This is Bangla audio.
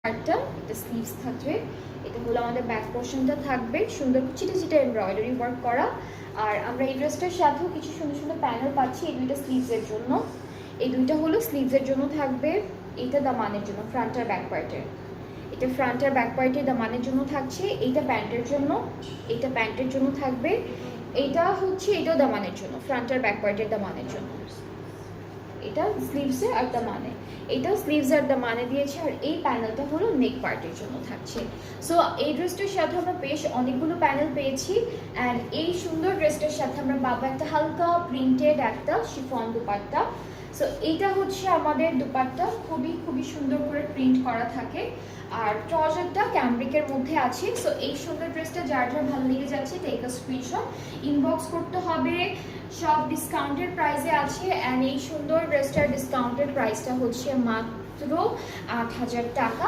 একটা এটা স্লিভস থাকবে, এটা হলো আমাদের ব্যাক পোর্শনটা থাকবে সুন্দর চিটে চিটে এমব্রয়ডারি ওয়ার্ক করা। আর আমরা এই ড্রেসটার সাথেও কিছু সুন্দর সুন্দর প্যানেল পাচ্ছি এই দুইটা স্লিভসের জন্য। এই দুইটা হলো স্লিভসের জন্য থাকবে, এইটা দামানের জন্য ফ্রন্ট আর ব্যাক পার্টের, এটা ফ্রন্ট আর ব্যাক পার্টের দামানের জন্য থাকছে, এইটা প্যান্টের জন্য, এইটা প্যান্টের জন্য থাকবে, এইটা হচ্ছে এটাও দামানের জন্য ফ্রন্ট আর ব্যাক পার্টের দামানের জন্য, এটা স্লিভসে আর দামানে, এটাও স্লিভস আর দামানে দিয়েছে। আর এই প্যানেলটা হলো নেক পার্টের জন্য থাকছে। সো এই ড্রেসটার সাথে আমরা বেশ অনেকগুলো প্যানেল পেয়েছি। অ্যান্ড এই সুন্দর ড্রেসটার সাথে আমরা পাবো একটা হালকা প্রিন্টেড একটা শিফন দুপাট্টা। সো এইটা হচ্ছে আমাদের দুপাট্টা, খুবই খুবই সুন্দর করে প্রিন্ট করা থাকে। আর ট্রাউজারটা ক্যামব্রিকের মধ্যে আছে। সো এই সুন্দর ড্রেসটা যার যার ভালো লেগে যাচ্ছে টেক আ স্ক্রিনশট, ইনবক্স করতে হবে। সব ডিসকাউন্টেড প্রাইসে আছে। অ্যান্ড এই সুন্দর ড্রেসটার ডিসকাউন্টেড প্রাইসটা হচ্ছে মাত্র ৮,০০০ টাকা।